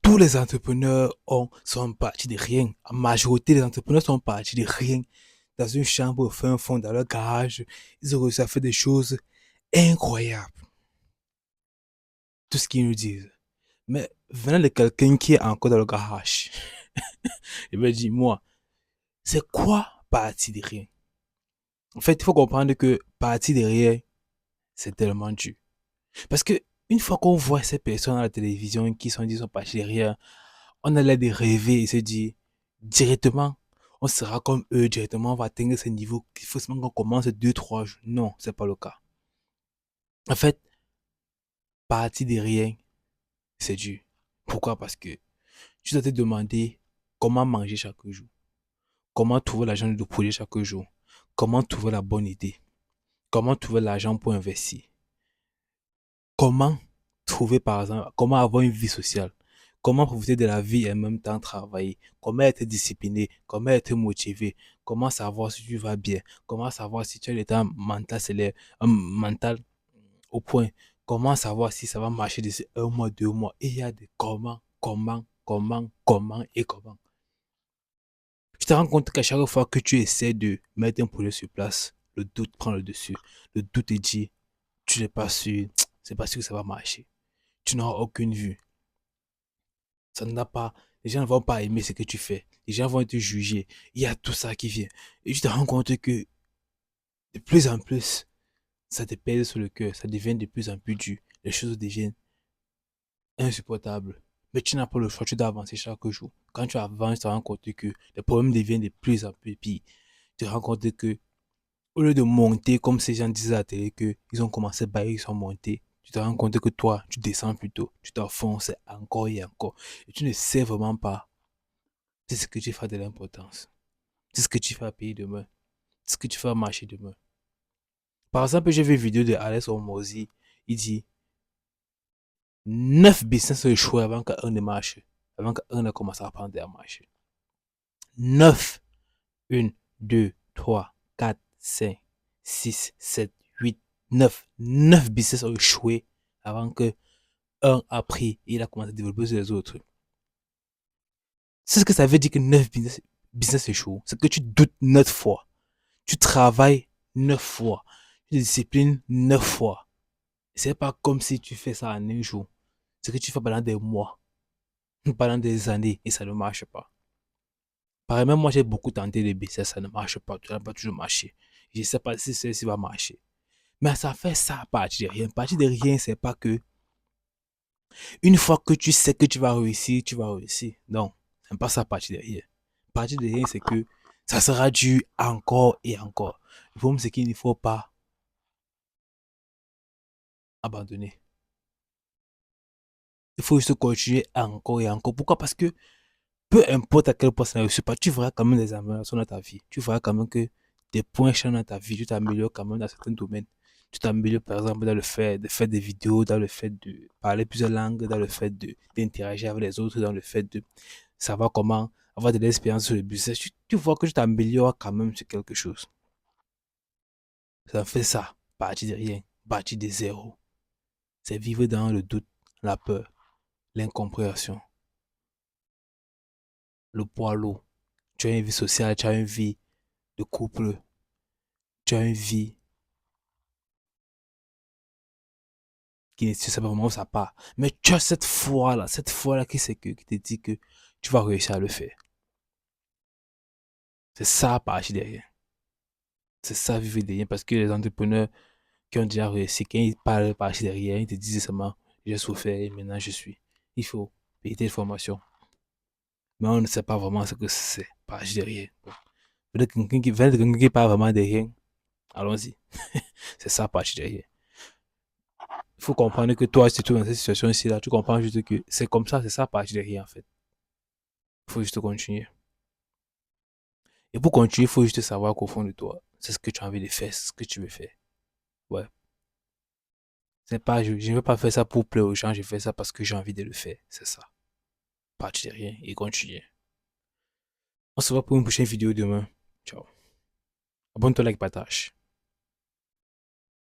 tous les entrepreneurs sont partis de rien. La majorité des entrepreneurs sont partis de rien. Dans une chambre au fin fond, dans leur garage, ils ont réussi à faire des choses incroyables. Tout ce qu'ils nous disent. Mais venant de quelqu'un qui est encore dans le garage, il me dit, moi, c'est quoi partir de rien? En fait, il faut comprendre que partir de rien, c'est tellement dur. Parce que une fois qu'on voit ces personnes à la télévision qui sont, disons, partis de rien, on a l'air de rêver et se dire, directement, on sera comme eux, directement, on va atteindre ce niveau. Il faut seulement qu'on commence 2, 3 jours. Non, c'est pas le cas. En fait, partir de rien, c'est dur. Pourquoi? Parce que tu dois te demander comment manger chaque jour, comment trouver l'argent de projet chaque jour, comment trouver la bonne idée, comment trouver l'argent pour investir, comment trouver par exemple, comment avoir une vie sociale, comment profiter de la vie et en même temps travailler, comment être discipliné, comment être motivé, comment savoir si tu vas bien, comment savoir si tu as l'état mental, mental au point, comment savoir si ça va marcher d'ici 1 mois, 2 mois. Et il y a des comment et comment. Tu te rends compte qu'à chaque fois que tu essaies de mettre un projet sur place, le doute prend le dessus. Le doute te dit, tu n'es pas sûr, c'est pas sûr que ça va marcher. Tu n'auras aucune vue. Ça n'a pas, les gens ne vont pas aimer ce que tu fais. Les gens vont te juger. Il y a tout ça qui vient. Et tu te rends compte que de plus en plus, ça te pèse sur le cœur. Ça devient de plus en plus dur. Les choses deviennent insupportables. Mais tu n'as pas le choix. Tu dois avancer chaque jour. Quand tu avances, tu te rends compte que les problèmes deviennent de plus en plus pires. Tu te rends compte que au lieu de monter comme ces gens disaient à la télé qu'ils ont commencé à bailler, ils sont montés, tu te rends compte que toi, tu descends plutôt, tu t'enfonces encore et encore. Et tu ne sais vraiment pas c'est ce que tu fais de l'importance. C'est ce que tu fais à payer demain. C'est ce que tu fais à marcher demain. Par exemple, j'ai vu une vidéo de Alex Hormozy. Il dit 9 business ont échoué avant qu'un ne marche. Avant qu'un ne commence à apprendre à marcher. 9. 1, 2, 3, 4, 5, 6, 7, 8, 9. 9 business ont échoué avant que un a pris et il a commencé à développer sur les autres. C'est ce que ça veut dire que 9 business échouent. C'est que tu doutes 9 fois. Tu travailles 9 fois. Tu te disciplines 9 fois. C'est pas comme si tu fais ça en un jour. C'est que tu fais pendant des mois, pendant des années et ça ne marche pas. Pareil, même moi j'ai beaucoup tenté de business, ça ne marche pas. Ça n'a pas toujours marché. Je ne sais pas si ceci va marcher. Mais ça fait ça à partir de rien. À partir de rien, c'est pas que une fois que tu sais que tu vas réussir, tu vas réussir. Non, c'est pas ça à partir de rien. À partir de rien, c'est que ça sera dur encore et encore. Le problème, c'est qu'il ne faut pas abandonner. Il faut juste continuer encore et encore. Pourquoi? Parce que peu importe à quel point ça ne réussit pas, tu verras quand même des améliorations dans ta vie. Tu verras quand même que des points changent dans ta vie. Tu t'améliores quand même dans certains domaines. Tu t'améliores par exemple dans le fait de faire des vidéos, dans le fait de parler plusieurs langues, dans le fait d'interagir avec les autres, dans le fait de savoir comment avoir de l'expérience sur le business. Tu vois que tu t'améliores quand même sur quelque chose. Ça fait ça, partir de rien, partir de zéro. C'est vivre dans le doute, la peur, l'incompréhension, le poids lourd. Tu as une vie sociale, tu as une vie de couple, tu as une vie qui ne sait pas vraiment où ça part. Mais tu as cette foi-là qui te dit que tu vas réussir à le faire. C'est ça, partir de rien. C'est ça, vivre de rien. Parce que les entrepreneurs qui ont déjà réussi, quand ils parlent partir de rien, ils te disent seulement, j'ai souffert et maintenant je suis. Il faut payer tes formations. Mais on ne sait pas vraiment ce que c'est, partir de rien. Bon. Venez de quelqu'un qui parle vraiment de rien. Allons-y. C'est ça, partir de rien. Il faut comprendre que toi, si tu es dans cette situation-ci, là, tu comprends juste que c'est comme ça, c'est ça, partir de rien, en fait. Il faut juste continuer. Et pour continuer, il faut juste savoir qu'au fond de toi, c'est ce que tu as envie de faire, c'est ce que tu veux faire. Ouais. C'est pas, je ne veux pas faire ça pour plaire aux gens, je fais ça parce que j'ai envie de le faire. C'est ça. Partir de rien et continuer. On se voit pour une prochaine vidéo demain. Ciao. Abonne-toi, like, partage.